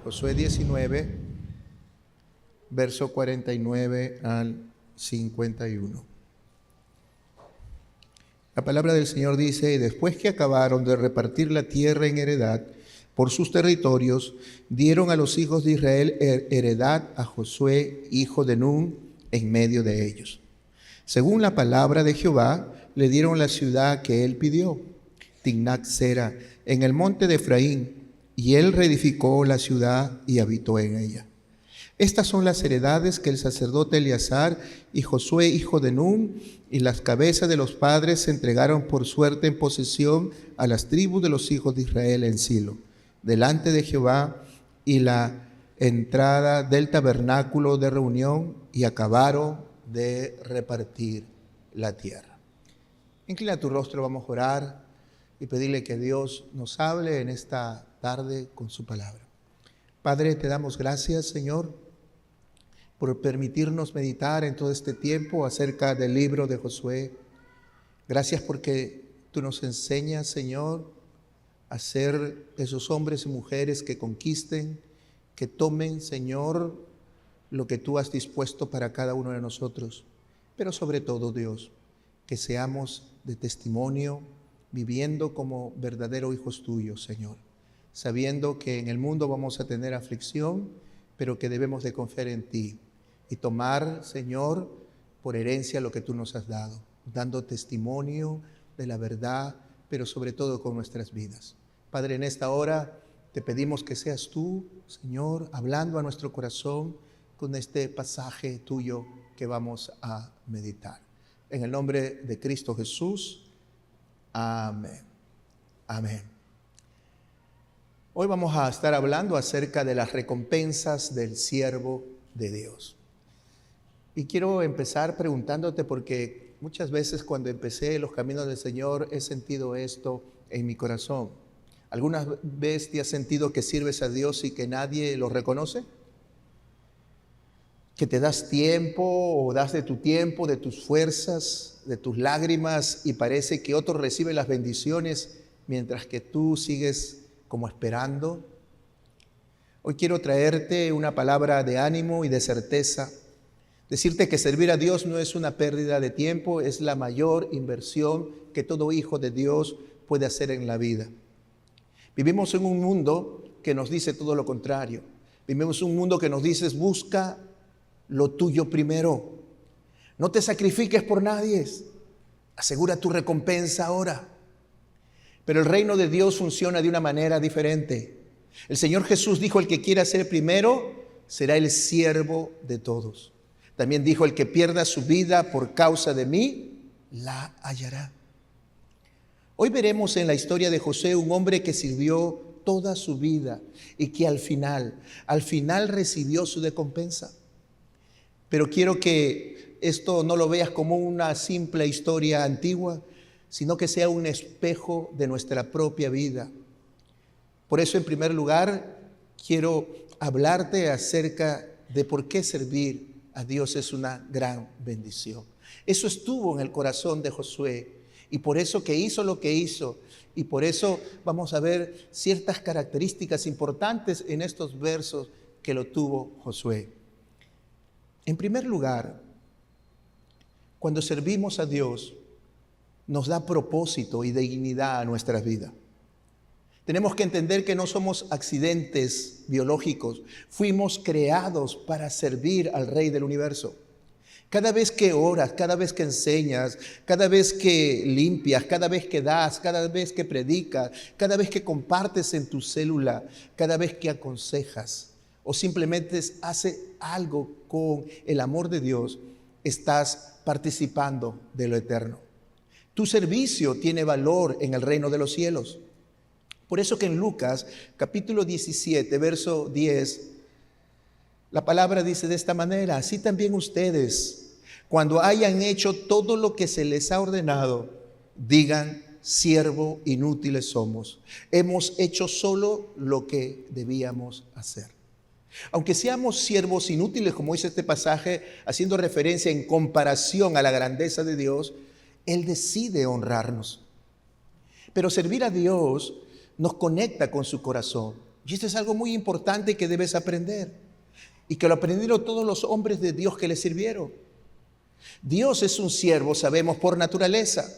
Josué 19, verso 49 al 51. La palabra del Señor dice: y después que acabaron de repartir la tierra en heredad por sus territorios, dieron a los hijos de Israel heredad a Josué, hijo de Nun, en medio de ellos. Según la palabra de Jehová, le dieron la ciudad que él pidió, Timnat-Sera, en el monte de Efraín, y él reedificó la ciudad y habitó en ella. Estas son las heredades que el sacerdote Eleazar y Josué, hijo de Nun, y las cabezas de los padres se entregaron por suerte en posesión a las tribus de los hijos de Israel en Silo, delante de Jehová, y la entrada del tabernáculo de reunión, y acabaron de repartir la tierra. Inclina tu rostro, vamos a orar y pedirle que Dios nos hable en esta tarde con su palabra. Padre, te damos gracias, Señor, por permitirnos meditar en todo este tiempo acerca del libro de Josué. Gracias porque tú nos enseñas, Señor, a ser esos hombres y mujeres que conquisten, que tomen, Señor, lo que tú has dispuesto para cada uno de nosotros. Pero sobre todo, Dios, que seamos de testimonio, viviendo como verdaderos hijos tuyos, Señor, sabiendo que en el mundo vamos a tener aflicción, pero que debemos de confiar en ti y tomar, Señor, por herencia lo que tú nos has dado, dando testimonio de la verdad, pero sobre todo con nuestras vidas. Padre, en esta hora te pedimos que seas tú, Señor, hablando a nuestro corazón con este pasaje tuyo que vamos a meditar. En el nombre de Cristo Jesús, amén. Amén. Hoy vamos a estar hablando acerca de las recompensas del siervo de Dios. Y quiero empezar preguntándote, porque muchas veces cuando empecé los caminos del Señor he sentido esto en mi corazón. ¿Alguna vez te has sentido que sirves a Dios y que nadie lo reconoce? ¿Que te das tiempo o das de tu tiempo, de tus fuerzas, de tus lágrimas, y parece que otros reciben las bendiciones mientras que tú sigues como esperando? Hoy quiero traerte una palabra de ánimo y de certeza. Decirte que servir a Dios no es una pérdida de tiempo, es la mayor inversión que todo hijo de Dios puede hacer en la vida. Vivimos en un mundo que nos dice todo lo contrario. Vivimos en un mundo que nos dice: busca lo tuyo primero. No te sacrifiques por nadie. Asegura tu recompensa ahora. Pero el reino de Dios funciona de una manera diferente. El Señor Jesús dijo: el que quiera ser primero será el siervo de todos. También dijo: el que pierda su vida por causa de mí, la hallará. Hoy veremos en la historia de José un hombre que sirvió toda su vida y que al final recibió su recompensa. Pero quiero que esto no lo veas como una simple historia antigua, sino que sea un espejo de nuestra propia vida. Por eso, en primer lugar, quiero hablarte acerca de por qué servir a Dios es una gran bendición. Eso estuvo en el corazón de Josué, y por eso que hizo lo que hizo, y por eso vamos a ver ciertas características importantes en estos versos que lo tuvo Josué. En primer lugar, cuando servimos a Dios, nos da propósito y dignidad a nuestras vidas. Tenemos que entender que no somos accidentes biológicos, fuimos creados para servir al Rey del universo. Cada vez que oras, cada vez que enseñas, cada vez que limpias, cada vez que das, cada vez que predicas, cada vez que compartes en tu célula, cada vez que aconsejas o simplemente haces algo con el amor de Dios, estás participando de lo eterno. Tu servicio tiene valor en el reino de los cielos. Por eso que en Lucas capítulo 17, verso 10, la palabra dice de esta manera: así también ustedes, cuando hayan hecho todo lo que se les ha ordenado, digan: siervo inútiles somos. Hemos hecho solo lo que debíamos hacer. Aunque seamos siervos inútiles, como dice este pasaje, haciendo referencia en comparación a la grandeza de Dios, Él decide honrarnos. Pero servir a Dios nos conecta con su corazón. Y esto es algo muy importante que debes aprender. Y que lo aprendieron todos los hombres de Dios que le sirvieron. Dios es un siervo, sabemos, por naturaleza.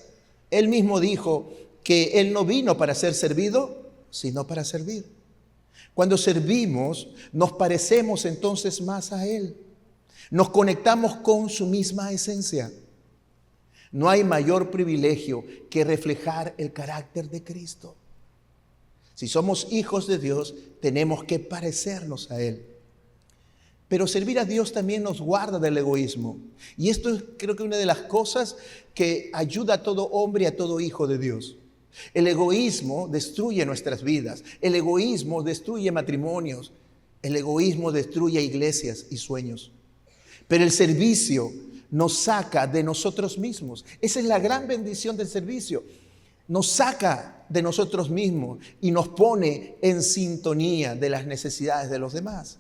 Él mismo dijo que Él no vino para ser servido, sino para servir. Cuando servimos, nos parecemos entonces más a Él. Nos conectamos con su misma esencia. No hay mayor privilegio que reflejar el carácter de Cristo. Si somos hijos de Dios, tenemos que parecernos a Él. Pero servir a Dios también nos guarda del egoísmo. Y esto es, creo que, una de las cosas que ayuda a todo hombre y a todo hijo de Dios. El egoísmo destruye nuestras vidas. El egoísmo destruye matrimonios. El egoísmo destruye iglesias y sueños. Pero el servicio nos saca de nosotros mismos. Esa es la gran bendición del servicio. Nos saca de nosotros mismos y nos pone en sintonía de las necesidades de los demás.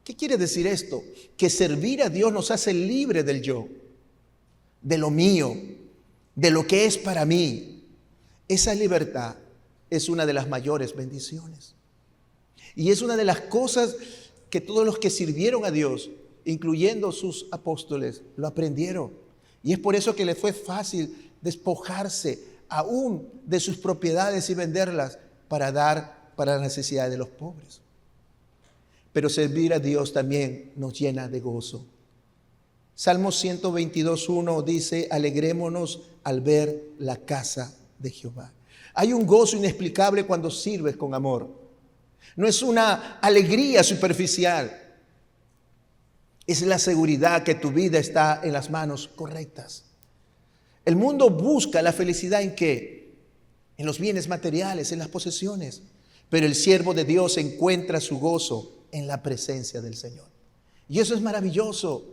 ¿Qué quiere decir esto? Que servir a Dios nos hace libre del yo, de lo mío, de lo que es para mí. Esa libertad es una de las mayores bendiciones. Y es una de las cosas que todos los que sirvieron a Dios, incluyendo sus apóstoles, lo aprendieron. Y es por eso que les fue fácil despojarse aún de sus propiedades y venderlas para dar para las necesidades de los pobres. Pero servir a Dios también nos llena de gozo. Salmo 122:1 dice: alegrémonos al ver la casa de Jehová. Hay un gozo inexplicable cuando sirves con amor. No es una alegría superficial. Es la seguridad que tu vida está en las manos correctas. El mundo busca la felicidad ¿en qué? En los bienes materiales, en las posesiones. Pero el siervo de Dios encuentra su gozo en la presencia del Señor. Y eso es maravilloso,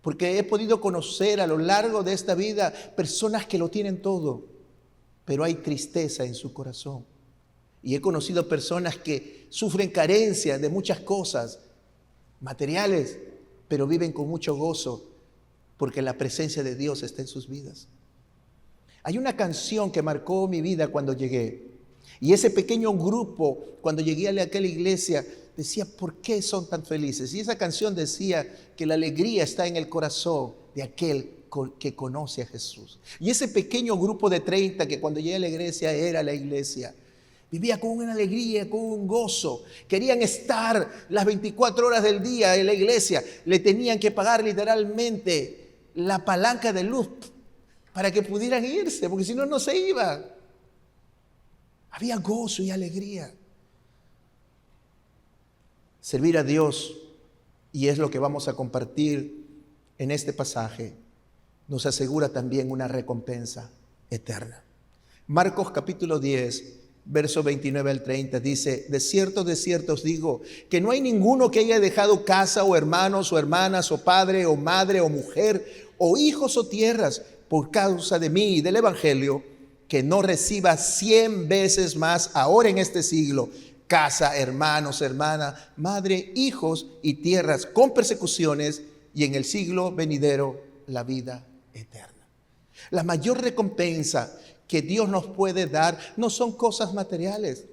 porque he podido conocer a lo largo de esta vida personas que lo tienen todo, pero hay tristeza en su corazón. Y he conocido personas que sufren carencia de muchas cosas materiales, pero viven con mucho gozo, porque la presencia de Dios está en sus vidas. Hay una canción que marcó mi vida cuando llegué. Y ese pequeño grupo, cuando llegué a aquella iglesia, decía: ¿por qué son tan felices? Y esa canción decía que la alegría está en el corazón de aquel que conoce a Jesús. Y ese pequeño grupo de 30 que cuando llegué a la iglesia era la iglesia, vivía con una alegría, con un gozo. Querían estar las 24 horas del día en la iglesia. Le tenían que pagar literalmente la palanca de luz para que pudieran irse, porque si no, no se iban. Había gozo y alegría. Servir a Dios, y es lo que vamos a compartir en este pasaje, nos asegura también una recompensa eterna. Marcos capítulo 10, verso 29 al 30 dice: de cierto os digo, que no hay ninguno que haya dejado casa o hermanos o hermanas o padre o madre o mujer o hijos o tierras por causa de mí y del evangelio, que no reciba 100 veces más ahora en este siglo casa, hermanos, hermanas, madre, hijos y tierras con persecuciones, y en el siglo venidero la vida eterna. La mayor recompensa que Dios nos puede dar no son cosas materiales,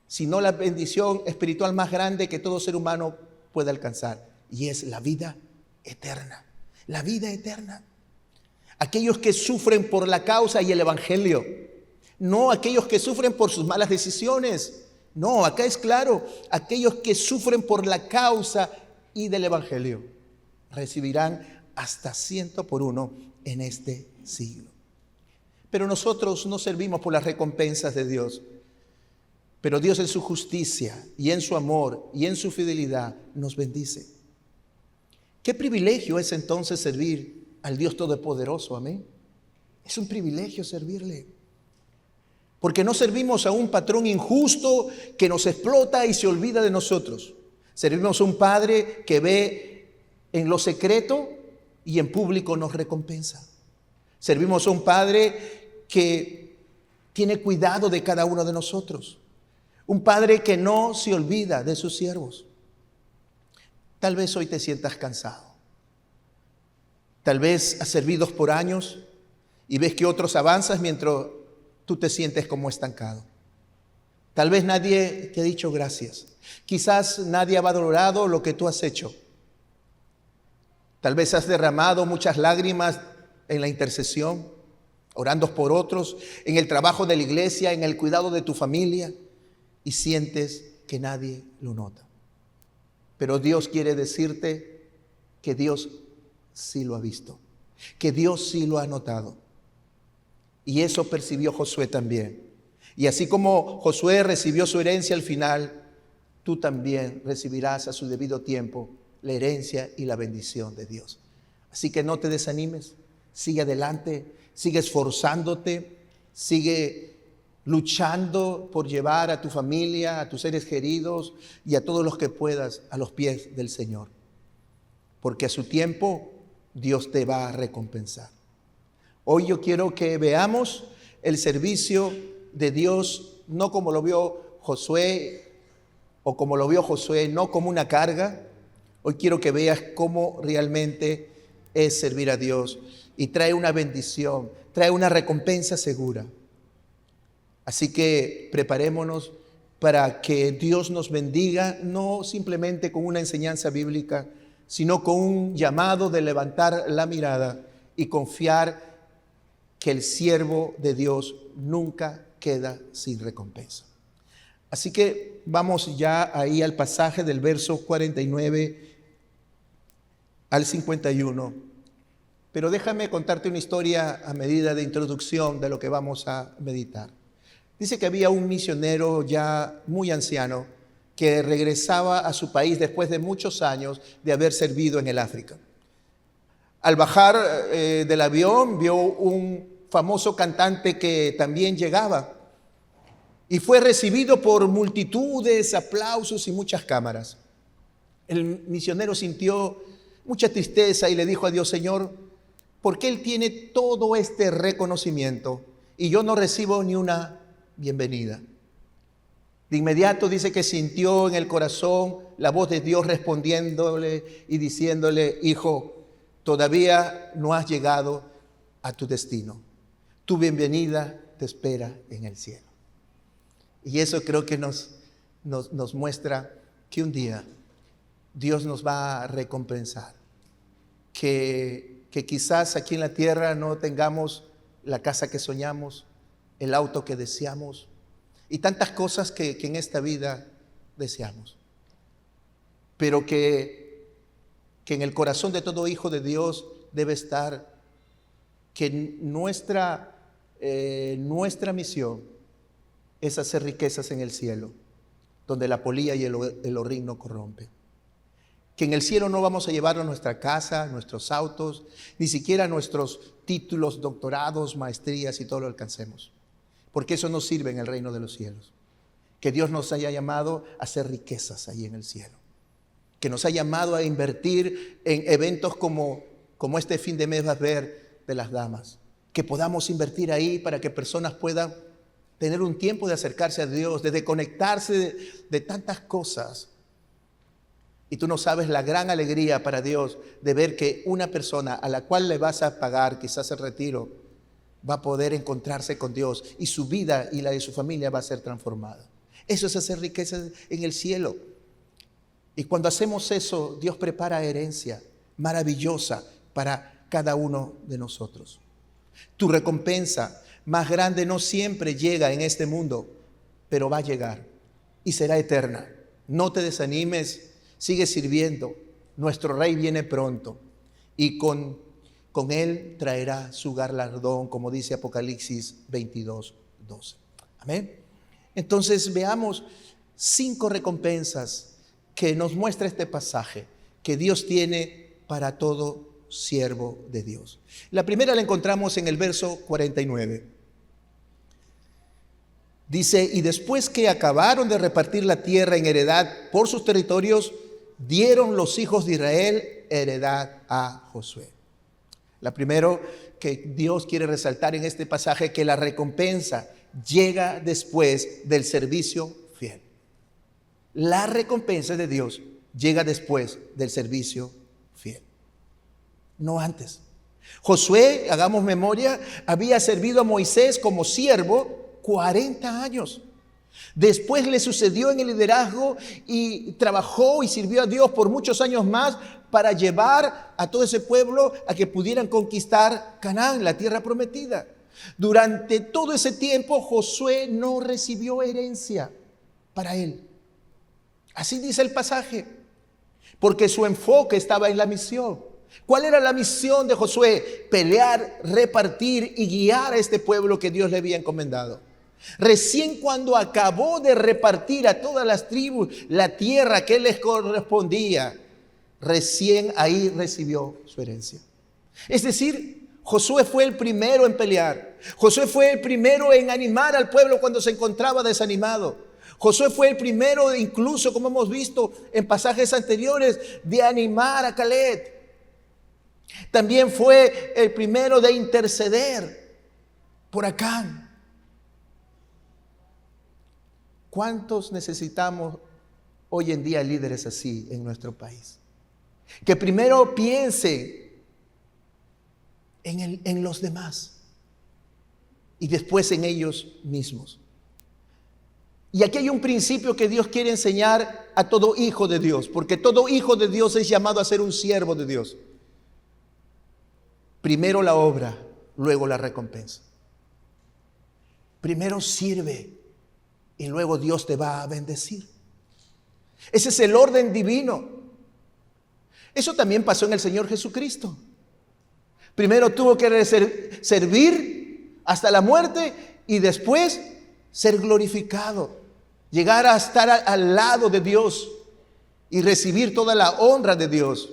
sino la bendición espiritual más grande que todo ser humano puede alcanzar, y es la vida eterna. La vida eterna. Aquellos que sufren por la causa y el evangelio, no aquellos que sufren por sus malas decisiones. No, acá es claro, aquellos que sufren por la causa y del evangelio recibirán hasta 100 por uno en este siglo. Pero nosotros no servimos por las recompensas de Dios, pero Dios en su justicia y en su amor y en su fidelidad nos bendice. ¿Qué privilegio es entonces servir al Dios Todopoderoso? Amén. Es un privilegio servirle. Porque no servimos a un patrón injusto que nos explota y se olvida de nosotros. Servimos a un Padre que ve en lo secreto y en público nos recompensa. Servimos a un Padre que tiene cuidado de cada uno de nosotros. Un Padre que no se olvida de sus siervos. Tal vez hoy te sientas cansado. Tal vez has servido por años y ves que otros avanzan mientras tú te sientes como estancado. Tal vez nadie te ha dicho gracias. Quizás nadie ha valorado lo que tú has hecho. Tal vez has derramado muchas lágrimas en la intercesión, orando por otros, en el trabajo de la iglesia, en el cuidado de tu familia, y sientes que nadie lo nota. Pero Dios quiere decirte que Dios sí lo ha visto, que Dios sí lo ha notado. Y eso percibió Josué también. Y así como Josué recibió su herencia al final, tú también recibirás a su debido tiempo la herencia y la bendición de Dios. Así que no te desanimes, sigue adelante, sigue esforzándote, sigue luchando por llevar a tu familia, a tus seres queridos y a todos los que puedas a los pies del Señor. Porque a su tiempo Dios te va a recompensar. Hoy yo quiero que veamos el servicio de Dios no como lo vio Josué o como lo vio Josué, no como una carga. Hoy quiero que veas cómo realmente es servir a Dios y trae una bendición, trae una recompensa segura. Así que preparémonos para que Dios nos bendiga, no simplemente con una enseñanza bíblica, sino con un llamado de levantar la mirada y confiar que el siervo de Dios nunca queda sin recompensa. Así que vamos ya ahí al pasaje del verso 49 al 51. Pero déjame contarte una historia a medida de introducción de lo que vamos a meditar. Dice que había un misionero ya muy anciano que regresaba a su país después de muchos años de haber servido en el África. Al bajar del avión vio un famoso cantante que también llegaba y fue recibido por multitudes, aplausos y muchas cámaras. El misionero sintió mucha tristeza y le dijo a Dios: Señor, ¿por qué Él tiene todo este reconocimiento y yo no recibo ni una bienvenida? De inmediato dice que sintió en el corazón la voz de Dios respondiéndole y diciéndole: Hijo, todavía no has llegado a tu destino. Tu bienvenida te espera en el cielo. Y eso creo que nos muestra que un día Dios nos va a recompensar. Que quizás aquí en la tierra no tengamos la casa que soñamos, el auto que deseamos y tantas cosas que en esta vida deseamos. Pero que en el corazón de todo hijo de Dios debe estar que nuestra misión es hacer riquezas en el cielo, donde la polilla y el horrín no corrompen. Que en el cielo no vamos a llevarnos nuestra casa, nuestros autos, ni siquiera nuestros títulos, doctorados, maestrías y todo lo alcancemos. Porque eso no sirve en el reino de los cielos. Que Dios nos haya llamado a hacer riquezas ahí en el cielo. Que nos ha llamado a invertir en eventos como este fin de mes va a haber de las damas. Que podamos invertir ahí para que personas puedan tener un tiempo de acercarse a Dios, de desconectarse de tantas cosas. Y tú no sabes la gran alegría para Dios de ver que una persona a la cual le vas a pagar quizás el retiro va a poder encontrarse con Dios y su vida y la de su familia va a ser transformada. Eso es hacer riquezas en el cielo. Y cuando hacemos eso, Dios prepara herencia maravillosa para cada uno de nosotros. Tu recompensa más grande no siempre llega en este mundo, pero va a llegar y será eterna. No te desanimes, sigue sirviendo. Nuestro Rey viene pronto y con Él traerá su galardón, como dice Apocalipsis 22:12. Amén. Entonces veamos 5 recompensas que nos muestra este pasaje que Dios tiene para todo siervo de Dios. La primera la encontramos en el verso 49. Dice: y después que acabaron de repartir la tierra en heredad por sus territorios, dieron los hijos de Israel heredad a Josué. La primero que Dios quiere resaltar en este pasaje es que la recompensa llega después del servicio fiel. La recompensa de Dios llega después del servicio fiel, no antes. Josué, hagamos memoria, había servido a Moisés como siervo 40 años. Después le sucedió en el liderazgo y trabajó y sirvió a Dios por muchos años más para llevar a todo ese pueblo a que pudieran conquistar Canaán, la tierra prometida. Durante todo ese tiempo Josué no recibió herencia para él. Así dice el pasaje, porque su enfoque estaba en la misión. ¿Cuál era la misión de Josué? Pelear, repartir y guiar a este pueblo que Dios le había encomendado. Recién cuando acabó de repartir a todas las tribus la tierra que les correspondía, recién ahí recibió su herencia. Es decir, Josué fue el primero en pelear. Josué fue el primero en animar al pueblo cuando se encontraba desanimado. Josué fue el primero, incluso como hemos visto en pasajes anteriores, de animar a Caleb. También fue el primero de interceder por Acán. ¿Cuántos necesitamos hoy en día líderes así en nuestro país? Que primero piensen en los demás y después en ellos mismos. Y aquí hay un principio que Dios quiere enseñar a todo hijo de Dios, porque todo hijo de Dios es llamado a ser un siervo de Dios. Primero la obra, luego la recompensa. Primero sirve y luego Dios te va a bendecir. Ese es el orden divino. Eso también pasó en el Señor Jesucristo. Primero tuvo que servir hasta la muerte y después ser glorificado. Llegar a estar al lado de Dios y recibir toda la honra de Dios.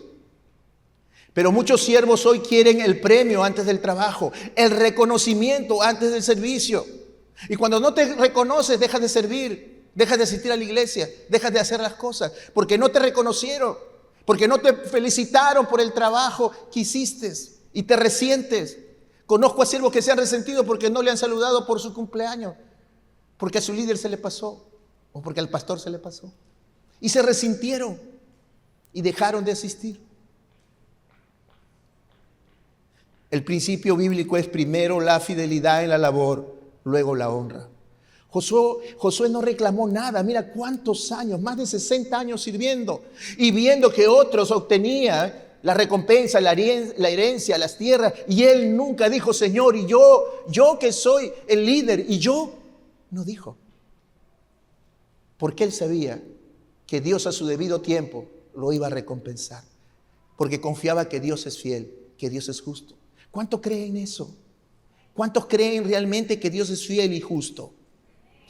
Pero muchos siervos hoy quieren el premio antes del trabajo, el reconocimiento antes del servicio. Y cuando no te reconoces, dejas de servir, dejas de asistir a la iglesia, dejas de hacer las cosas, porque no te reconocieron, porque no te felicitaron por el trabajo que hiciste y te resientes. Conozco a siervos que se han resentido porque no le han saludado por su cumpleaños, porque a su líder se le pasó o porque al pastor se le pasó. Y se resintieron y dejaron de asistir. El principio bíblico es primero la fidelidad en la labor, luego la honra. Josué no reclamó nada. Mira cuántos años, más de 60 años sirviendo y viendo que otros obtenían la recompensa, la herencia, las tierras, y él nunca dijo, Señor, y yo que soy el líder, y yo, no dijo. Porque él sabía que Dios a su debido tiempo lo iba a recompensar, porque confiaba que Dios es fiel, que Dios es justo. ¿Cuántos creen eso? ¿Cuántos creen realmente que Dios es fiel y justo?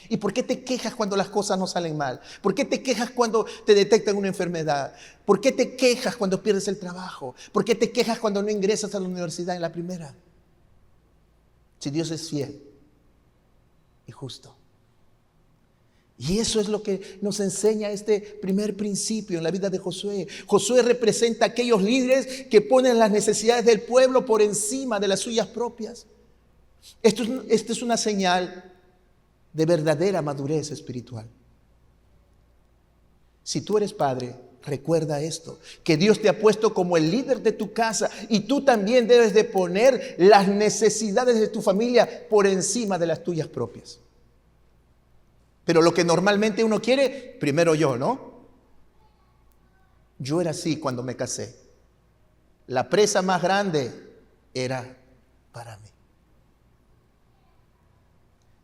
¿Y por qué te quejas cuando las cosas no salen mal? ¿Por qué te quejas cuando te detectan una enfermedad? ¿Por qué te quejas cuando pierdes el trabajo? ¿Por qué te quejas cuando no ingresas a la universidad en la primera? Si Dios es fiel y justo. Y eso es lo que nos enseña este primer principio en la vida de Josué. Josué representa a aquellos líderes que ponen las necesidades del pueblo por encima de las suyas propias. Esto es una señal de verdadera madurez espiritual. Si tú eres padre, recuerda esto, que Dios te ha puesto como el líder de tu casa y tú también debes de poner las necesidades de tu familia por encima de las tuyas propias. Pero lo que normalmente uno quiere, primero yo, ¿no? Yo era así cuando me casé. La presa más grande era para mí.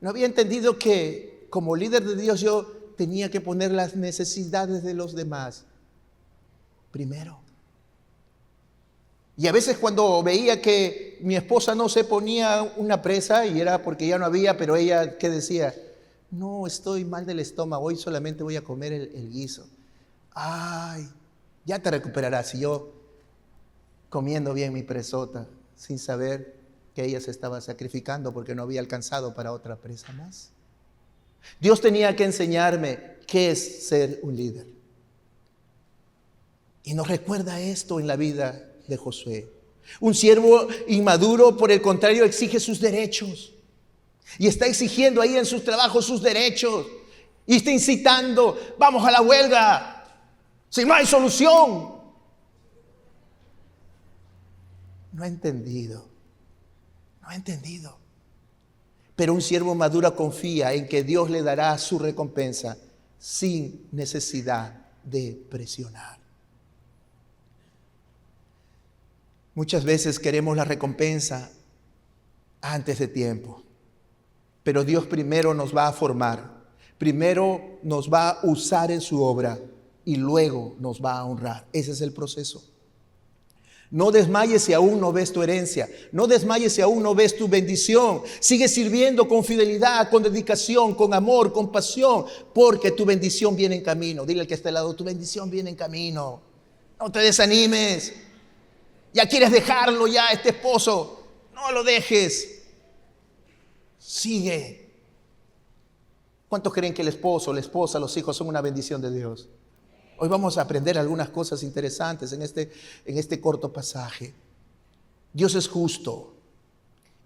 No había entendido que como líder de Dios yo tenía que poner las necesidades de los demás primero. Y a veces cuando veía que mi esposa no se ponía una presa y era porque ya no había, pero ella, ¿qué decía? No, estoy mal del estómago, hoy solamente voy a comer el guiso. Ay, ya te recuperarás. Y yo comiendo bien mi presota, sin saber que ella se estaba sacrificando porque no había alcanzado para otra presa más. Dios tenía que enseñarme qué es ser un líder. Y nos recuerda esto en la vida de Josué. Un siervo inmaduro, por el contrario, exige sus derechos. Y está exigiendo ahí en sus trabajos sus derechos. Y está incitando, vamos a la huelga, si no hay solución. No ha entendido. Pero un siervo maduro confía en que Dios le dará su recompensa sin necesidad de presionar. Muchas veces queremos la recompensa antes de tiempo, pero Dios primero nos va a formar, primero nos va a usar en su obra y luego nos va a honrar. Ese es el proceso. No desmayes si aún no ves tu herencia. No desmayes si aún no ves tu bendición. Sigue sirviendo con fidelidad, con dedicación, con amor, con pasión, porque tu bendición viene en camino. Dile al que está al lado, tu bendición viene en camino. No te desanimes. Ya quieres dejarlo ya, este esposo. No lo dejes. Sigue. ¿Cuántos creen que el esposo, la esposa, los hijos son una bendición de Dios? Hoy vamos a aprender algunas cosas interesantes en este corto pasaje. Dios es justo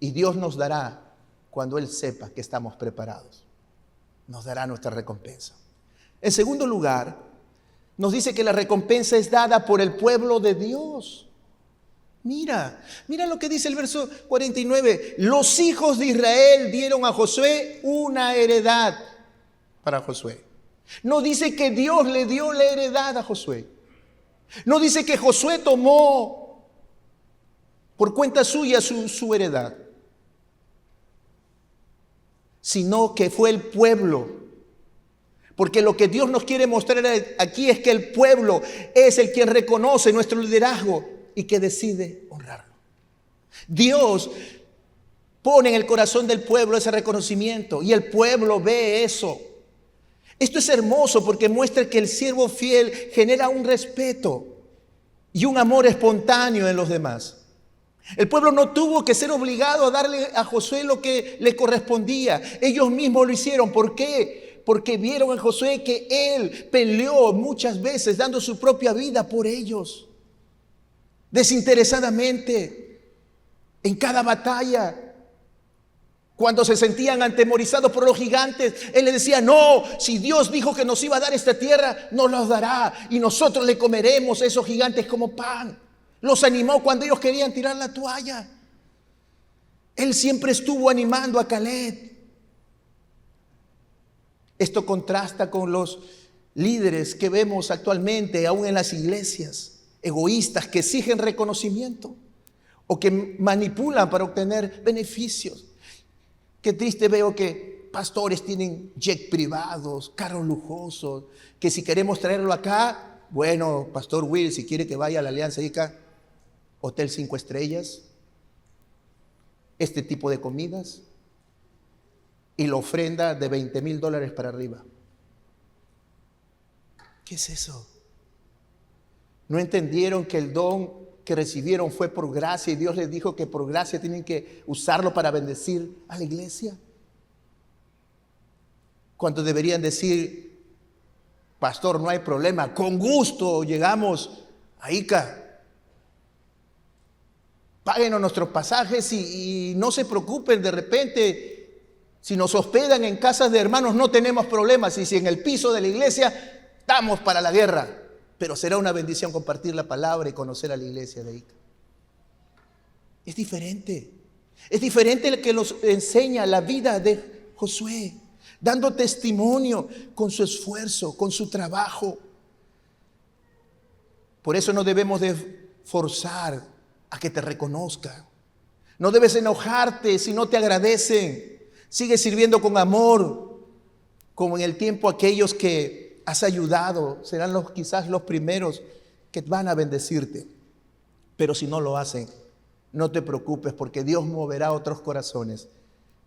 y Dios nos dará, cuando Él sepa que estamos preparados, nos dará nuestra recompensa. En segundo lugar, nos dice que la recompensa es dada por el pueblo de Dios. Mira lo que dice el verso 49. Los hijos de Israel dieron a Josué una heredad para Josué. No dice que Dios le dio la heredad a Josué. No dice que Josué tomó por cuenta suya su heredad, sino que fue el pueblo. Porque lo que Dios nos quiere mostrar aquí es que el pueblo es el quien reconoce nuestro liderazgo y que decide honrarlo. Dios pone en el corazón del pueblo ese reconocimiento y el pueblo ve eso. Esto es hermoso porque muestra que el siervo fiel genera un respeto y un amor espontáneo en los demás. El pueblo no tuvo que ser obligado a darle a Josué lo que le correspondía. Ellos mismos lo hicieron. ¿Por qué? Porque vieron en Josué que él peleó muchas veces dando su propia vida por ellos. Desinteresadamente, en cada batalla. Cuando se sentían atemorizados por los gigantes, él les decía, no, si Dios dijo que nos iba a dar esta tierra, nos la dará y nosotros le comeremos a esos gigantes como pan. Los animó cuando ellos querían tirar la toalla. Él siempre estuvo animando a Caleb. Esto contrasta con los líderes que vemos actualmente, aún en las iglesias, egoístas que exigen reconocimiento o que manipulan para obtener beneficios. Qué triste veo que pastores tienen jet privados, carros lujosos, que si queremos traerlo acá, bueno, Pastor Will, si quiere que vaya a la Alianza ICA, Hotel 5 estrellas, este tipo de comidas y la ofrenda de $20,000 para arriba. ¿Qué es eso? ¿No entendieron que el don que recibieron fue por gracia y Dios les dijo que por gracia tienen que usarlo para bendecir a la iglesia? Cuando deberían decir, pastor, no hay problema, con gusto llegamos a ICA, páguenos nuestros pasajes y no se preocupen, de repente si nos hospedan en casas de hermanos no tenemos problemas, y si en el piso de la iglesia estamos para la guerra. Pero será una bendición compartir la palabra y conocer a la iglesia de ICA. Es diferente. Es diferente el que nos enseña la vida de Josué, dando testimonio con su esfuerzo, con su trabajo. Por eso no debemos de forzar a que te reconozcan. No debes enojarte si no te agradecen. Sigue sirviendo con amor, como en el tiempo aquellos que has ayudado, serán quizás los primeros que van a bendecirte. Pero si no lo hacen, no te preocupes, porque Dios moverá otros corazones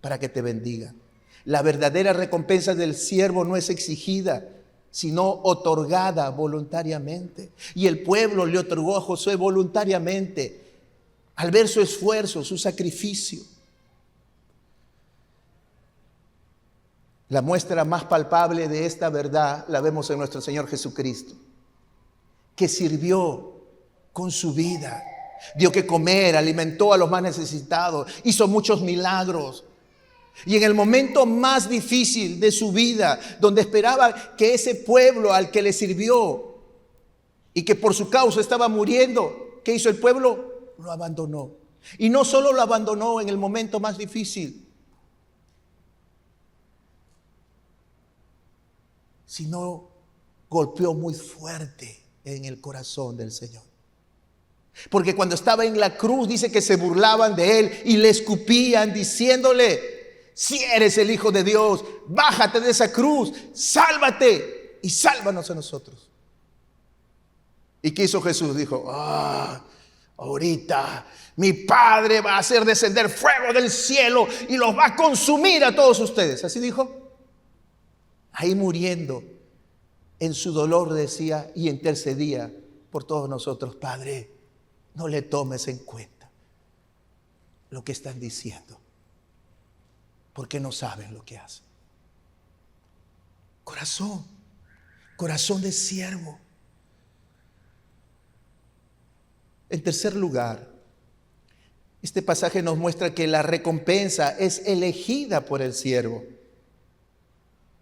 para que te bendigan. La verdadera recompensa del siervo no es exigida, sino otorgada voluntariamente. Y el pueblo le otorgó a Josué voluntariamente, al ver su esfuerzo, su sacrificio. La muestra más palpable de esta verdad la vemos en nuestro Señor Jesucristo, que sirvió con su vida, dio que comer, alimentó a los más necesitados, hizo muchos milagros. Y en el momento más difícil de su vida, donde esperaba que ese pueblo al que le sirvió y que por su causa estaba muriendo, ¿qué hizo el pueblo? Lo abandonó. Y no solo lo abandonó en el momento más difícil, sino golpeó muy fuerte en el corazón del Señor. Porque cuando estaba en la cruz dice que se burlaban de él y le escupían diciéndole: si eres el Hijo de Dios, bájate de esa cruz, sálvate y sálvanos a nosotros. ¿Y qué hizo Jesús? Dijo: ahorita mi Padre va a hacer descender fuego del cielo y los va a consumir a todos ustedes. Así dijo. Ahí muriendo en su dolor decía y intercedía por todos nosotros: Padre, no le tomes en cuenta lo que están diciendo, porque no saben lo que hacen. Corazón de siervo. En tercer lugar, este pasaje nos muestra que la recompensa es elegida por el siervo,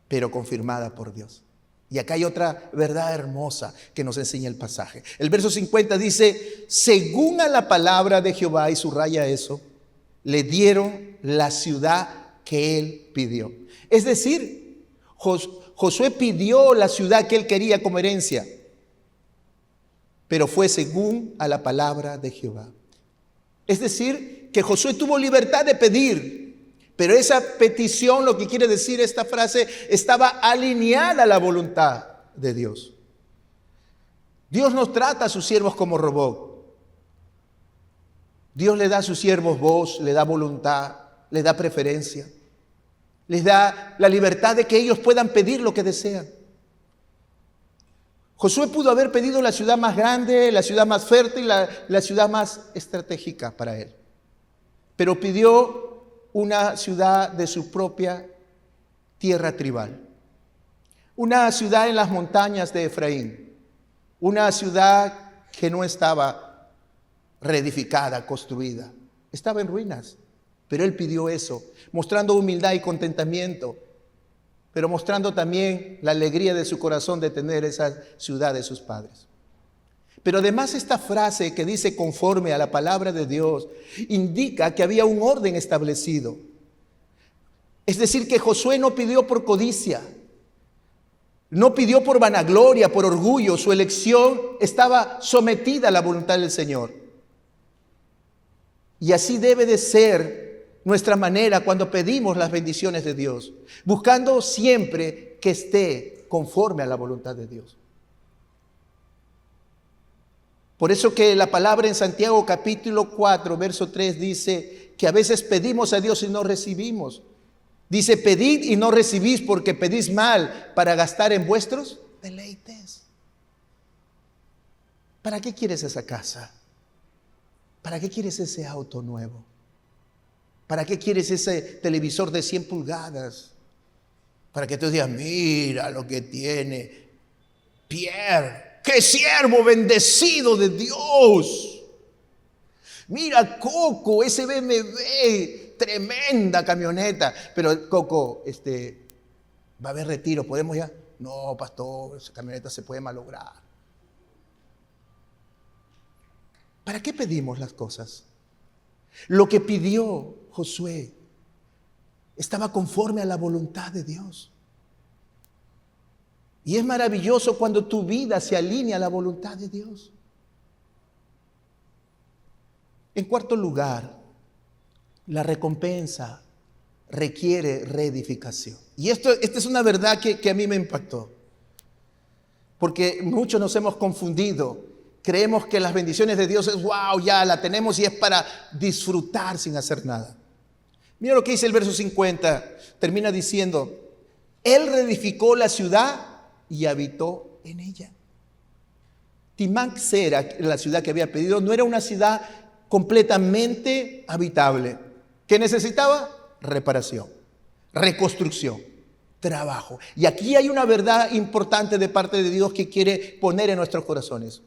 pero confirmada por Dios. Y acá hay otra verdad hermosa que nos enseña el pasaje. El verso 50 dice: según a la palabra de Jehová, y subraya eso, le dieron la ciudad que él pidió. Es decir, Josué pidió la ciudad que él quería como herencia, pero fue según a la palabra de Jehová. Es decir, que Josué tuvo libertad de pedir, pero esa petición, lo que quiere decir esta frase, estaba alineada a la voluntad de Dios. Dios no trata a sus siervos como robot. Dios le da a sus siervos voz, le da voluntad, le da preferencia, les da la libertad de que ellos puedan pedir lo que desean. Josué pudo haber pedido la ciudad más grande, la ciudad más fértil, la ciudad más estratégica para él. Pero pidió una ciudad de su propia tierra tribal. Una ciudad en las montañas de Efraín. Una ciudad que no estaba reedificada, construida. Estaba en ruinas. Pero él pidió eso, mostrando humildad y contentamiento, pero mostrando también la alegría de su corazón de tener esa ciudad de sus padres. Pero además esta frase que dice conforme a la palabra de Dios indica que había un orden establecido. Es decir, que Josué no pidió por codicia, no pidió por vanagloria, por orgullo. Su elección estaba sometida a la voluntad del Señor. Y así debe de ser nuestra manera cuando pedimos las bendiciones de Dios, buscando siempre que esté conforme a la voluntad de Dios. Por eso que la palabra en Santiago capítulo 4, verso 3 dice que a veces pedimos a Dios y no recibimos. Dice: pedid y no recibís porque pedís mal para gastar en vuestros deleites. ¿Para qué quieres esa casa? ¿Para qué quieres ese auto nuevo? ¿Para qué quieres ese televisor de 100 pulgadas? Para que tú digas: mira lo que tiene Pierre, qué siervo bendecido de Dios. Mira Coco, ese BMW, tremenda camioneta. Pero Coco, va a haber retiro, ¿podemos ya? No, pastor, esa camioneta se puede malograr. ¿Para qué pedimos las cosas? Lo que pidió Josué estaba conforme a la voluntad de Dios. Y es maravilloso cuando tu vida se alinea a la voluntad de Dios. En cuarto lugar, la recompensa requiere reedificación. Y esta es una verdad que a mí me impactó. Porque muchos nos hemos confundido. Creemos que las bendiciones de Dios es wow, ya la tenemos y es para disfrutar sin hacer nada. Mira lo que dice el verso 50. Termina diciendo: él reedificó la ciudad y habitó en ella. Timnath-Sera, la ciudad que había pedido, no era una ciudad completamente habitable. ¿Qué necesitaba? Reparación, reconstrucción, trabajo. Y aquí hay una verdad importante de parte de Dios que quiere poner en nuestros corazones.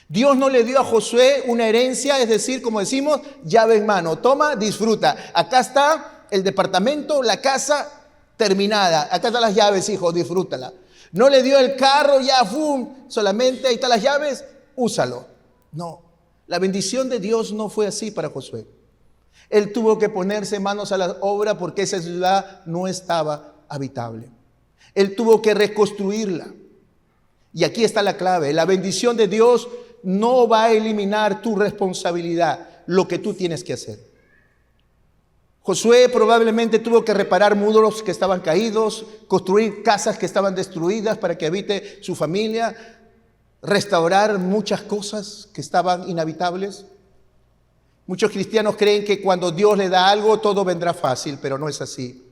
Dios no le dio a Josué una herencia, es decir, como decimos, llave en mano, toma, disfruta. Acá está el departamento, la casa terminada. Acá están las llaves, hijo, disfrútala. No le dio el carro, ya, ¡fum! Solamente ahí están las llaves, úsalo. No, la bendición de Dios no fue así para Josué. Él tuvo que ponerse manos a la obra porque esa ciudad no estaba habitable. Él tuvo que reconstruirla. Y aquí está la clave. La bendición de Dios no va a eliminar tu responsabilidad, lo que tú tienes que hacer. Josué probablemente tuvo que reparar muros que estaban caídos, construir casas que estaban destruidas para que habite su familia, restaurar muchas cosas que estaban inhabitables. Muchos cristianos creen que cuando Dios le da algo, todo vendrá fácil, pero no es así.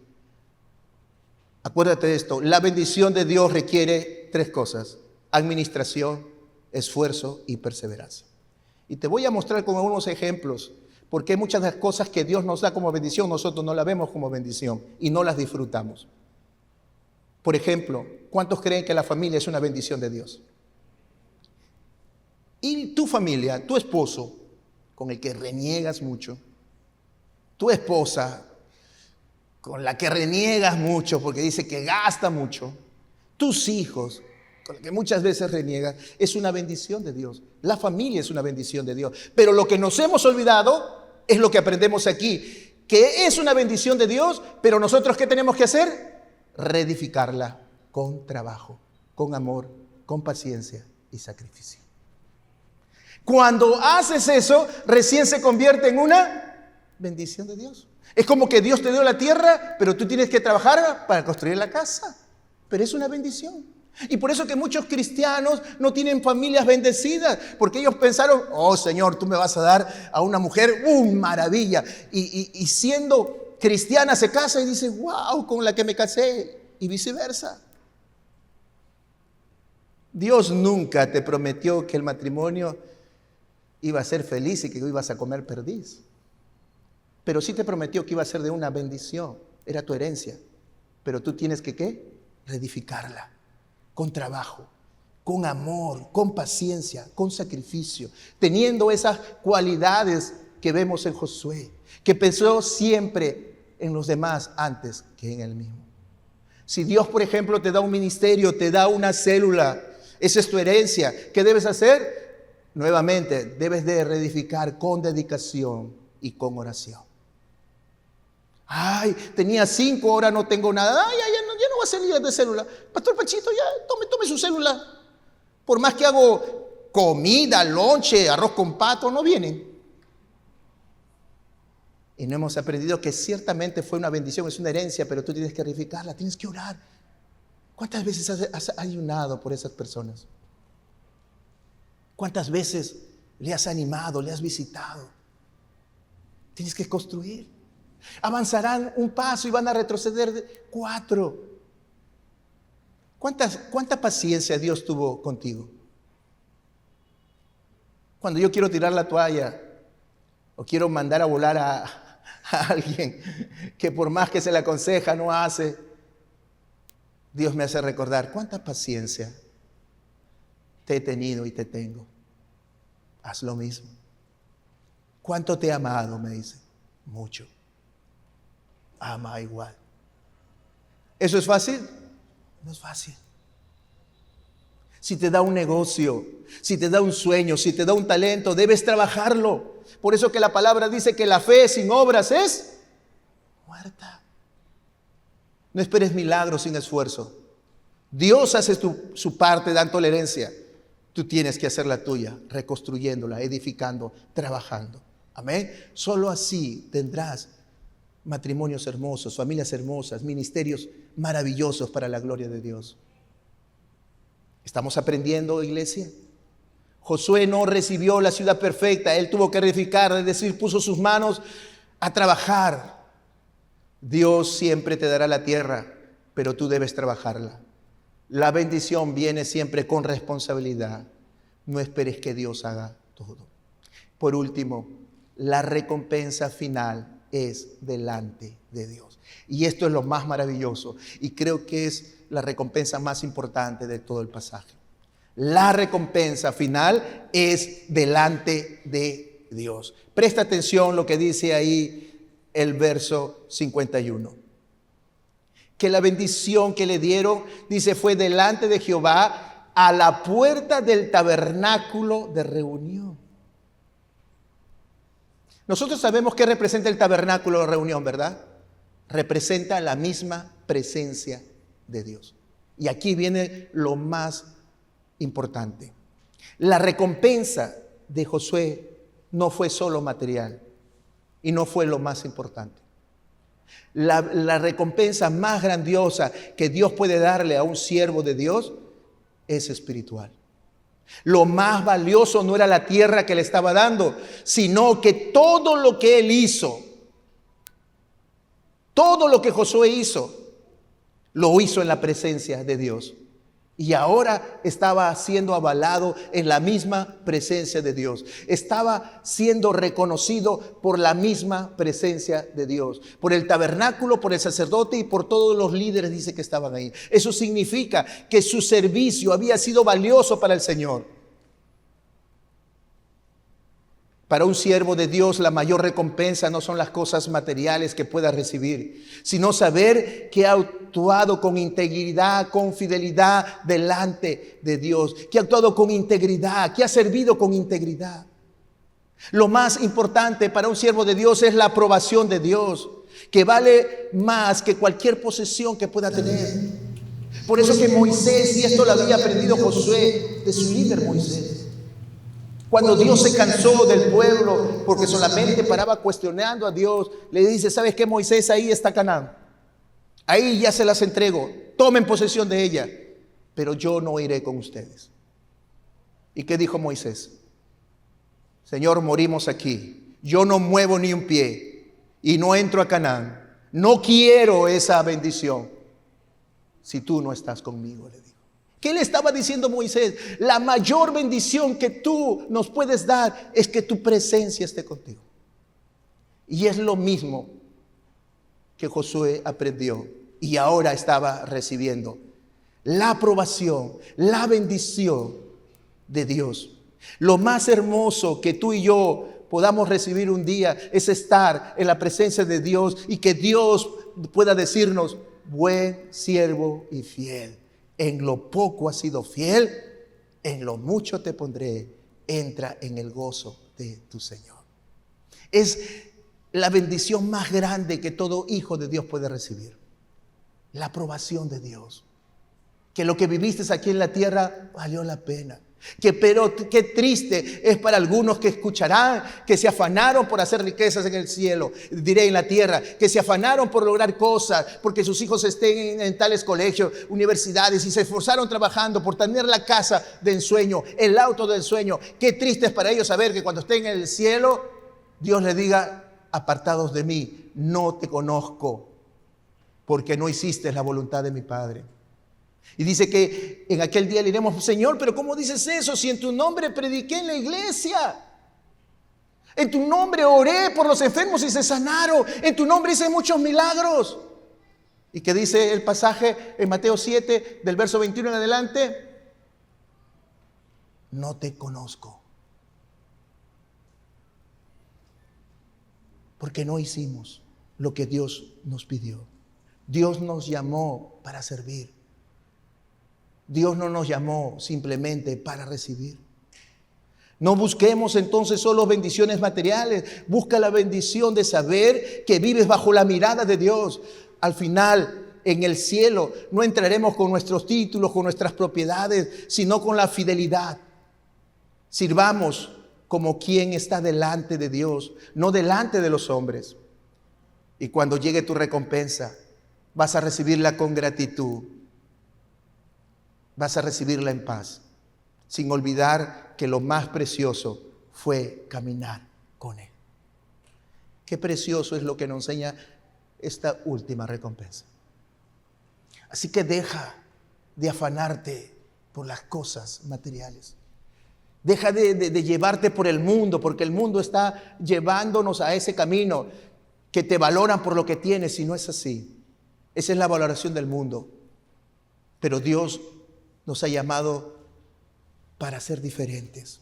Acuérdate de esto, la bendición de Dios requiere 3 cosas: administración, esfuerzo y perseverancia. Y te voy a mostrar con algunos ejemplos, porque muchas de las cosas que Dios nos da como bendición, nosotros no las vemos como bendición y no las disfrutamos. Por ejemplo, ¿cuántos creen que la familia es una bendición de Dios? Y tu familia, tu esposo, con el que reniegas mucho, tu esposa, con la que reniegas mucho porque dice que gasta mucho, tus hijos, con los que muchas veces reniegas, es una bendición de Dios. La familia es una bendición de Dios. Pero lo que nos hemos olvidado es lo que aprendemos aquí, que es una bendición de Dios, pero nosotros ¿qué tenemos que hacer? Reedificarla con trabajo, con amor, con paciencia y sacrificio. Cuando haces eso, recién se convierte en una bendición de Dios. Es como que Dios te dio la tierra, pero tú tienes que trabajar para construir la casa. Pero es una bendición. Y por eso que muchos cristianos no tienen familias bendecidas, porque ellos pensaron, oh Señor, tú me vas a dar a una mujer, maravilla. Y siendo cristiana se casa y dice, wow, con la que me casé, y viceversa. Dios nunca te prometió que el matrimonio iba a ser feliz y que ibas a comer perdiz. Pero sí te prometió que iba a ser de una bendición, era tu herencia. Pero tú tienes que, ¿qué? Reedificarla, con trabajo, con amor, con paciencia, con sacrificio, teniendo esas cualidades que vemos en Josué, que pensó siempre en los demás antes que en él mismo. Si Dios, por ejemplo, te da un ministerio, te da una célula, esa es tu herencia, ¿qué debes hacer? Nuevamente, debes de reedificar con dedicación y con oración. Ay, tenía 5, ahora no tengo nada. Ay, ya no voy a hacer líder de célula. Pastor Pachito, ya, tome su célula. Por más que hago comida, lonche, arroz con pato, no vienen. Y no hemos aprendido que ciertamente fue una bendición, es una herencia, pero tú tienes que reedificarla, tienes que orar. ¿Cuántas veces has ayunado por esas personas? ¿Cuántas veces le has animado, le has visitado? Tienes que construir. Avanzarán un paso y van a retroceder 4. ¿Cuánta paciencia Dios tuvo contigo? Cuando yo quiero tirar la toalla o quiero mandar a volar a alguien que por más que se le aconseja no hace, Dios me hace recordar cuánta paciencia te he tenido y te tengo. Haz lo mismo. ¿Cuánto te he amado? Me dice. Mucho. Ama igual. ¿Eso es fácil? No es fácil. Si te da un negocio, si te da un sueño, si te da un talento, debes trabajarlo. Por eso que la palabra dice que la fe sin obras es muerta. No esperes milagros sin esfuerzo. Dios hace su parte dando la herencia. Tú tienes que hacer la tuya, reconstruyéndola, edificando, trabajando. Amén. Solo así tendrás matrimonios hermosos, familias hermosas, ministerios maravillosos para la gloria de Dios. ¿Estamos aprendiendo, iglesia? Josué no recibió la ciudad perfecta, él tuvo que edificar, es decir, puso sus manos a trabajar. Dios siempre te dará la tierra, pero tú debes trabajarla. La bendición viene siempre con responsabilidad. No esperes que Dios haga todo. Por último, la recompensa final es delante de Dios. Y esto es lo más maravilloso y creo que es la recompensa más importante de todo el pasaje. La recompensa final es delante de Dios. Presta atención lo que dice ahí el verso 51. Que la bendición que le dieron, dice, fue delante de Jehová a la puerta del tabernáculo de reunión. Nosotros sabemos qué representa el tabernáculo de reunión, ¿verdad? Representa la misma presencia de Dios. Y aquí viene lo más importante. La recompensa de Josué no fue solo material y no fue lo más importante. La recompensa más grandiosa que Dios puede darle a un siervo de Dios es espiritual. Lo más valioso no era la tierra que le estaba dando, sino que todo lo que él hizo, todo lo que Josué hizo, lo hizo en la presencia de Dios. Y ahora estaba siendo avalado en la misma presencia de Dios. Estaba siendo reconocido por la misma presencia de Dios. Por el tabernáculo, por el sacerdote y por todos los líderes, dice que estaban ahí. Eso significa que su servicio había sido valioso para el Señor. Para un siervo de Dios, la mayor recompensa no son las cosas materiales que pueda recibir, sino saber que ha actuado con integridad, con fidelidad delante de Dios, que ha actuado con integridad, que ha servido con integridad. Lo más importante para un siervo de Dios es la aprobación de Dios, que vale más que cualquier posesión que pueda tener. Por eso que Moisés, y esto lo había aprendido Josué de su líder Moisés, cuando Dios se cansó del pueblo porque solamente paraba cuestionando a Dios, le dice: ¿sabes qué, Moisés? Ahí está Canaán. Ahí ya se las entrego. Tomen posesión de ella. Pero yo no iré con ustedes. ¿Y qué dijo Moisés? Señor, morimos aquí. Yo no muevo ni un pie y no entro a Canaán. No quiero esa bendición si tú no estás conmigo, le dijo. ¿Qué le estaba diciendo Moisés? La mayor bendición que tú nos puedes dar es que tu presencia esté contigo. Y es lo mismo que Josué aprendió y ahora estaba recibiendo la aprobación, la bendición de Dios. Lo más hermoso que tú y yo podamos recibir un día es estar en la presencia de Dios y que Dios pueda decirnos: buen siervo y fiel. En lo poco has sido fiel, en lo mucho te pondré. Entra en el gozo de tu Señor. Es la bendición más grande que todo hijo de Dios puede recibir. La aprobación de Dios. Que lo que viviste aquí en la tierra valió la pena. Pero qué triste es para algunos que escucharán que se afanaron por hacer riquezas en el cielo, diré en la tierra, que se afanaron por lograr cosas, porque sus hijos estén en tales colegios, universidades, y se esforzaron trabajando por tener la casa de ensueño, el auto del sueño. Qué triste es para ellos saber que cuando estén en el cielo, Dios les diga: apartados de mí, no te conozco, porque no hiciste la voluntad de mi Padre. Y dice que en aquel día le diremos: Señor, pero ¿cómo dices eso si en tu nombre prediqué en la iglesia? En tu nombre oré por los enfermos y se sanaron. En tu nombre hice muchos milagros. ¿Y qué dice el pasaje en Mateo 7, del verso 21 en adelante? No te conozco. Porque no hicimos lo que Dios nos pidió. Dios nos llamó para servir. Dios no nos llamó simplemente para recibir. No busquemos entonces solo bendiciones materiales. Busca la bendición de saber que vives bajo la mirada de Dios. Al final, en el cielo, no entraremos con nuestros títulos, con nuestras propiedades, sino con la fidelidad. Sirvamos como quien está delante de Dios, no delante de los hombres. Y cuando llegue tu recompensa, vas a recibirla con gratitud. Vas a recibirla en paz, sin olvidar que lo más precioso fue caminar con Él. Qué precioso es lo que nos enseña esta última recompensa. Así que deja de afanarte por las cosas materiales. Deja de llevarte por el mundo, porque el mundo está llevándonos a ese camino que te valoran por lo que tienes, y no es así. Esa es la valoración del mundo. Pero Dios nos ha llamado para ser diferentes.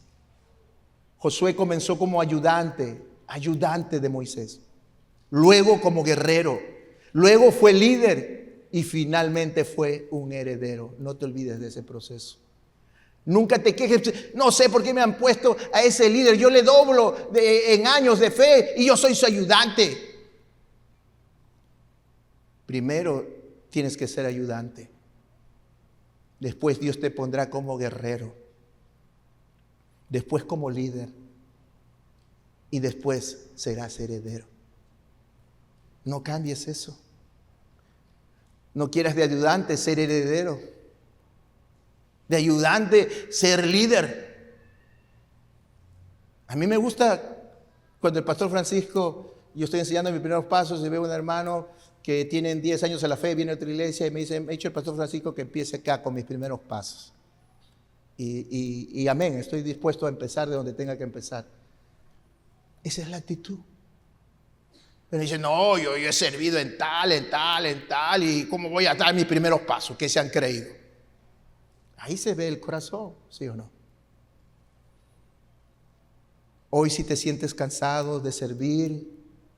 Josué comenzó como ayudante de Moisés. Luego como guerrero. Luego fue líder y finalmente fue un heredero. No te olvides de ese proceso. Nunca te quejes: no sé por qué me han puesto a ese líder. Yo le doblo en años de fe y yo soy su ayudante. Primero tienes que ser ayudante. Después Dios te pondrá como guerrero. Después como líder. Y después serás heredero. No cambies eso. No quieras de ayudante ser heredero. De ayudante ser líder. A mí me gusta cuando el pastor Francisco, yo estoy enseñando mis primeros pasos y veo un hermano que tienen 10 años en la fe, viene a otra iglesia y me dice, me ha dicho el pastor Francisco que empiece acá con mis primeros pasos. Y amén, estoy dispuesto a empezar de donde tenga que empezar. Esa es la actitud. Pero dice, no, yo he servido en tal, y ¿cómo voy a dar mis primeros pasos? ¿Qué se han creído? Ahí se ve el corazón, ¿sí o no? Hoy si te sientes cansado de servir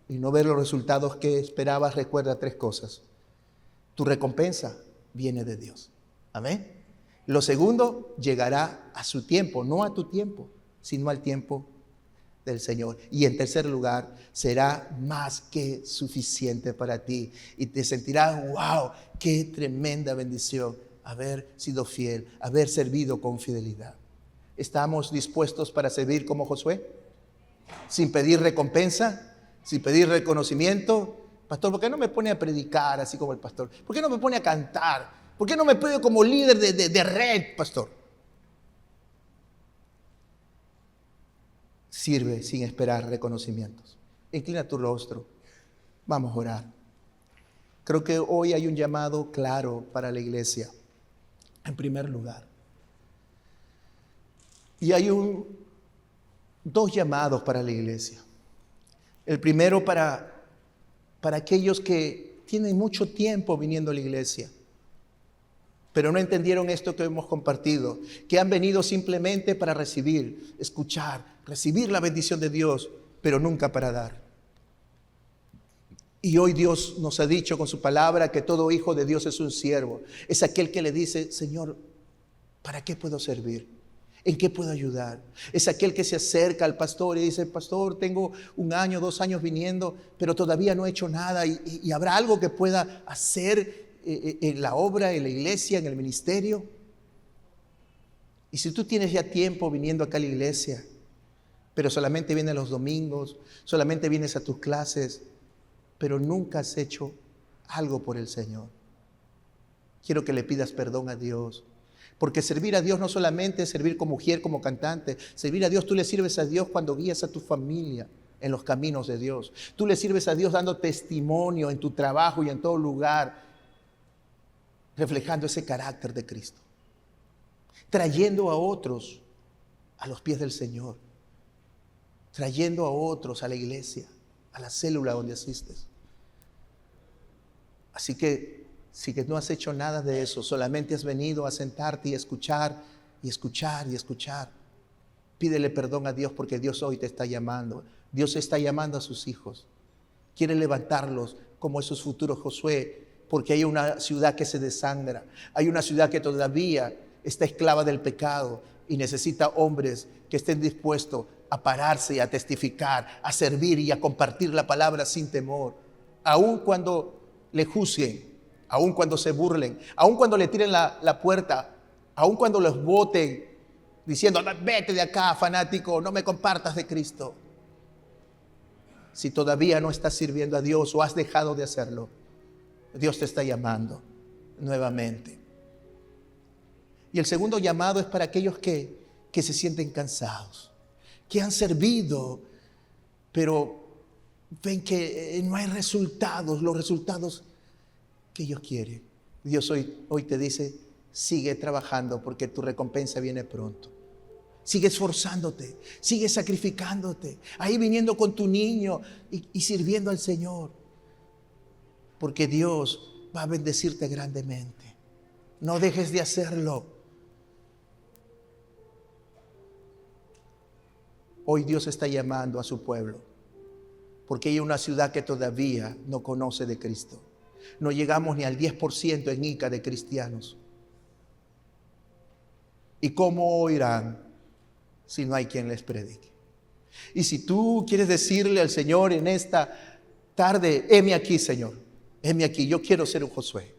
y no ver los resultados que esperabas, recuerda 3 cosas. Tu recompensa viene de Dios. Amén. Lo segundo, llegará a su tiempo, no a tu tiempo, sino al tiempo del Señor. Y en tercer lugar, será más que suficiente para ti. Y te sentirás, wow, qué tremenda bendición haber sido fiel, haber servido con fidelidad. ¿Estamos dispuestos para servir como Josué? Sin pedir recompensa, sin pedir reconocimiento. Pastor, ¿por qué no me pone a predicar así como el pastor? ¿Por qué no me pone a cantar? ¿Por qué no me pone como líder de red, pastor? Sirve sin esperar reconocimientos. Inclina tu rostro. Vamos a orar. Creo que hoy hay un llamado claro para la iglesia. En primer lugar. Y hay 2 llamados para la iglesia. El primero para aquellos que tienen mucho tiempo viniendo a la iglesia, pero no entendieron esto que hemos compartido, que han venido simplemente para recibir, escuchar, recibir la bendición de Dios, pero nunca para dar. Y hoy Dios nos ha dicho con su palabra que todo hijo de Dios es un siervo. Es aquel que le dice, Señor, ¿para qué puedo servir? ¿En qué puedo ayudar? Es aquel que se acerca al pastor y dice, pastor, tengo 1 año, 2 años viniendo, pero todavía no he hecho nada. ¿Y habrá algo que pueda hacer en la obra, en la iglesia, en el ministerio? Y si tú tienes ya tiempo viniendo acá a la iglesia, pero solamente vienes los domingos, solamente vienes a tus clases, pero nunca has hecho algo por el Señor, quiero que le pidas perdón a Dios. Porque servir a Dios no solamente es servir como mujer, como cantante. Servir a Dios, tú le sirves a Dios cuando guías a tu familia en los caminos de Dios. Tú le sirves a Dios dando testimonio en tu trabajo y en todo lugar, reflejando ese carácter de Cristo. Trayendo a otros a los pies del Señor. Trayendo a otros a la iglesia, a la célula donde asistes. Así que si que no has hecho nada de eso, solamente has venido a sentarte y escuchar, y escuchar, y escuchar. Pídele perdón a Dios porque Dios hoy te está llamando. Dios está llamando a sus hijos. Quiere levantarlos como esos futuros Josué, porque hay una ciudad que se desangra. Hay una ciudad que todavía está esclava del pecado y necesita hombres que estén dispuestos a pararse y a testificar, a servir y a compartir la palabra sin temor. Aun cuando le juzguen, aun cuando se burlen, aun cuando le tiren la puerta, aun cuando los boten diciendo, vete de acá, fanático, no me compartas de Cristo. Si todavía no estás sirviendo a Dios o has dejado de hacerlo, Dios te está llamando nuevamente. Y el segundo llamado es para aquellos que se sienten cansados, que han servido, pero ven que no hay resultados, los resultados que ellos quieren. Dios hoy te dice, sigue trabajando porque tu recompensa viene pronto. Sigue esforzándote, sigue sacrificándote, ahí viniendo con tu niño y sirviendo al Señor. Porque Dios va a bendecirte grandemente. No dejes de hacerlo. Hoy Dios está llamando a su pueblo, porque hay una ciudad que todavía no conoce de Cristo. No llegamos ni al 10% en Ica de cristianos. ¿Y cómo oirán si no hay quien les predique? Y si tú quieres decirle al Señor en esta tarde, heme aquí, Señor, heme aquí, yo quiero ser un Josué,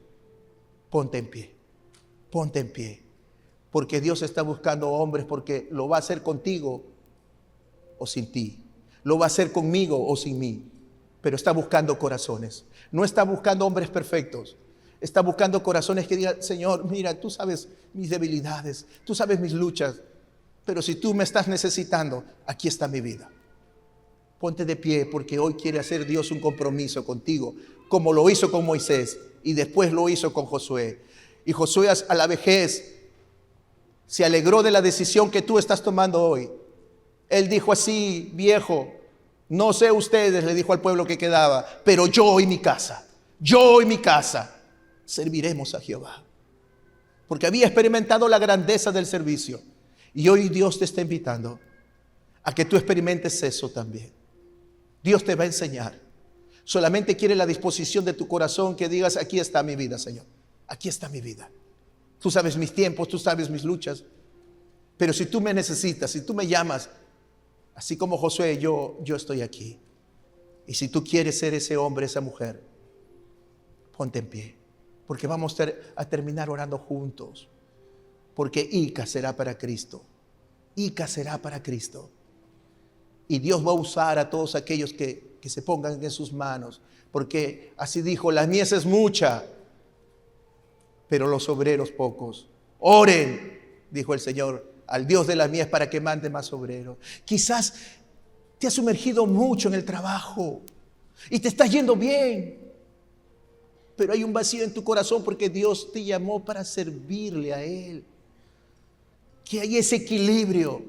ponte en pie. Ponte en pie, porque Dios está buscando hombres, porque lo va a hacer contigo o sin ti. Lo va a hacer conmigo o sin mí. Pero está buscando corazones. No está buscando hombres perfectos. Está buscando corazones que digan: Señor, mira, tú sabes mis debilidades, tú sabes mis luchas, pero si tú me estás necesitando, aquí está mi vida. Ponte de pie, porque hoy quiere hacer Dios un compromiso contigo, como lo hizo con Moisés y después lo hizo con Josué. Y Josué, a la vejez, se alegró de la decisión que tú estás tomando hoy. Él dijo así: viejo, no sé ustedes, le dijo al pueblo que quedaba, pero yo y mi casa serviremos a Jehová. Porque había experimentado la grandeza del servicio. Y hoy Dios te está invitando a que tú experimentes eso también. Dios te va a enseñar. Solamente quiere la disposición de tu corazón, que digas: aquí está mi vida, Señor. Aquí está mi vida. Tú sabes mis tiempos, tú sabes mis luchas. Pero si tú me necesitas, si tú me llamas, así como Josué, yo estoy aquí. Y si tú quieres ser ese hombre, esa mujer, ponte en pie. Porque vamos a terminar orando juntos. Porque Ica será para Cristo. Ica será para Cristo. Y Dios va a usar a todos aquellos que se pongan en sus manos. Porque así dijo: la mies es mucha, pero los obreros pocos. Oren, dijo el Señor, al Dios de la mies para que mande más obreros. Quizás te has sumergido mucho en el trabajo y te está yendo bien, pero hay un vacío en tu corazón porque Dios te llamó para servirle a Él. Que hay ese equilibrio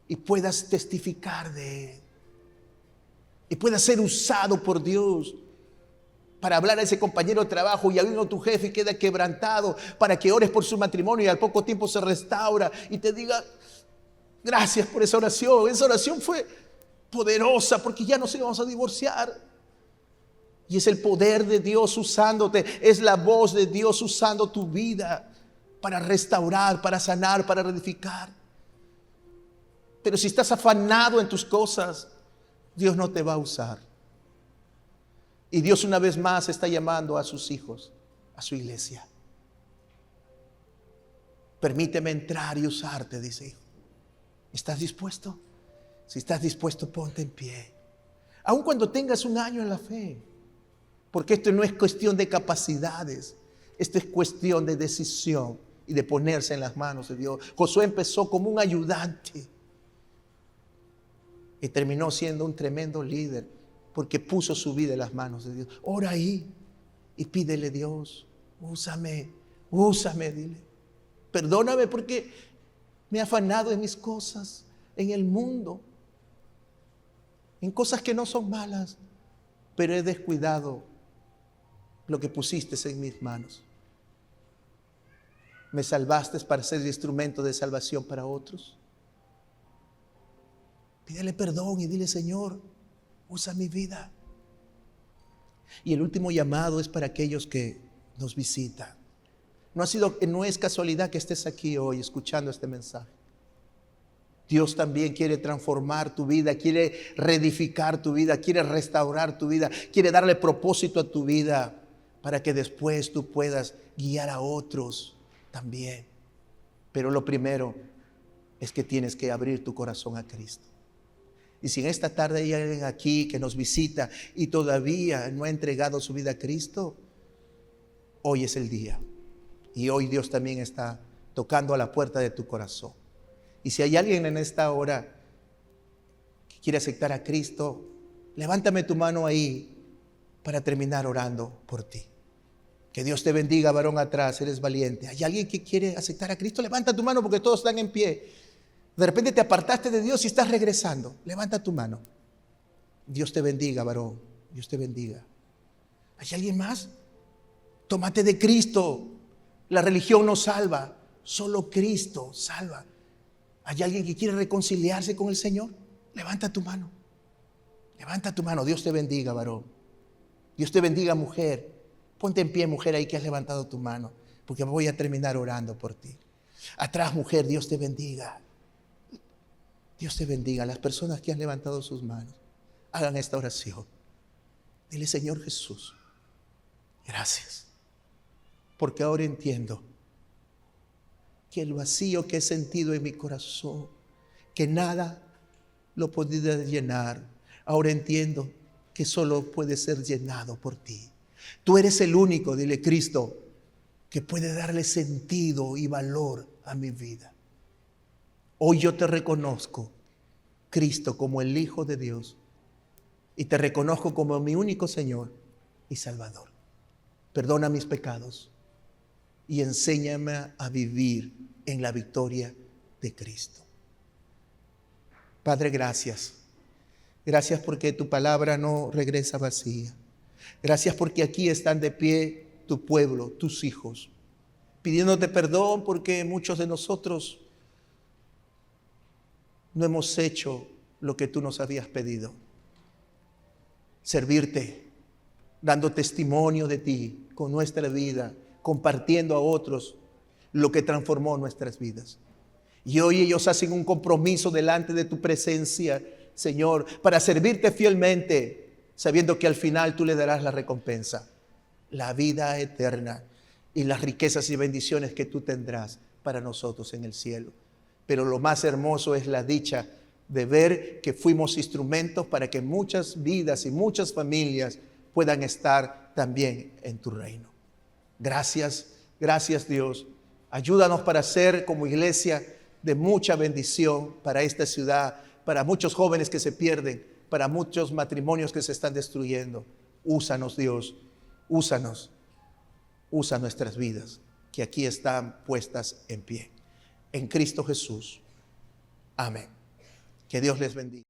y puedas testificar de Él y puedas ser usado por Dios para hablar a ese compañero de trabajo, y a uno tu jefe queda quebrantado, para que ores por su matrimonio y al poco tiempo se restaura y te diga: gracias por esa oración. Esa oración fue poderosa porque ya nos íbamos a divorciar. Y es el poder de Dios usándote, es la voz de Dios usando tu vida para restaurar, para sanar, para reedificar. Pero si estás afanado en tus cosas, Dios no te va a usar. Y Dios una vez más está llamando a sus hijos, a su iglesia. Permíteme entrar y usarte, dice: hijo. ¿Estás dispuesto? Si estás dispuesto, ponte en pie. Aun cuando tengas un año en la fe. Porque esto no es cuestión de capacidades. Esto es cuestión de decisión y de ponerse en las manos de Dios. Josué empezó como un ayudante y terminó siendo un tremendo líder, porque puso su vida en las manos de Dios. Ora ahí y pídele: Dios, úsame, dile. Perdóname porque me he afanado en mis cosas, en el mundo, en cosas que no son malas, pero he descuidado lo que pusiste en mis manos. Me salvaste para ser instrumento de salvación para otros. Pídele perdón y dile: Señor, usa mi vida. Y el último llamado es para aquellos que nos visitan. No es casualidad que estés aquí hoy escuchando este mensaje. Dios también quiere transformar tu vida, quiere reedificar tu vida, quiere restaurar tu vida, quiere darle propósito a tu vida para que después tú puedas guiar a otros también. Pero lo primero es que tienes que abrir tu corazón a Cristo. Y si en esta tarde hay alguien aquí que nos visita y todavía no ha entregado su vida a Cristo, hoy es el día. Y hoy Dios también está tocando a la puerta de tu corazón. Y si hay alguien en esta hora que quiere aceptar a Cristo, levántame tu mano ahí para terminar orando por ti. Que Dios te bendiga, varón atrás, eres valiente. ¿Hay alguien que quiere aceptar a Cristo? Levanta tu mano porque todos están en pie. De repente te apartaste de Dios y estás regresando. Levanta tu mano. Dios te bendiga, varón. Dios te bendiga. ¿Hay alguien más? Tómate de Cristo. La religión no salva. Solo Cristo salva. ¿Hay alguien que quiere reconciliarse con el Señor? Levanta tu mano. Levanta tu mano. Dios te bendiga, varón. Dios te bendiga, mujer. Ponte en pie, mujer, ahí que has levantado tu mano, porque voy a terminar orando por ti. Atrás, mujer, Dios te bendiga. Dios te bendiga. Las personas que han levantado sus manos, hagan esta oración. Dile: Señor Jesús, gracias, porque ahora entiendo que el vacío que he sentido en mi corazón, que nada lo podía llenar, ahora entiendo que solo puede ser llenado por ti. Tú eres el único, dile Cristo, que puede darle sentido y valor a mi vida. Hoy yo te reconozco, Cristo, como el Hijo de Dios, y te reconozco como mi único Señor y Salvador. Perdona mis pecados y enséñame a vivir en la victoria de Cristo. Padre, gracias. Gracias porque tu palabra no regresa vacía. Gracias porque aquí están de pie tu pueblo, tus hijos, pidiéndote perdón porque muchos de nosotros no hemos hecho lo que tú nos habías pedido. Servirte, dando testimonio de ti con nuestra vida, compartiendo a otros lo que transformó nuestras vidas. Y hoy ellos hacen un compromiso delante de tu presencia, Señor, para servirte fielmente, sabiendo que al final tú le darás la recompensa, la vida eterna y las riquezas y bendiciones que tú tendrás para nosotros en el cielo. Pero lo más hermoso es la dicha de ver que fuimos instrumentos para que muchas vidas y muchas familias puedan estar también en tu reino. Gracias, gracias Dios. Ayúdanos para ser como iglesia de mucha bendición para esta ciudad, para muchos jóvenes que se pierden, para muchos matrimonios que se están destruyendo. Úsanos Dios, úsanos, usa nuestras vidas que aquí están puestas en pie. En Cristo Jesús. Amén. Que Dios les bendiga.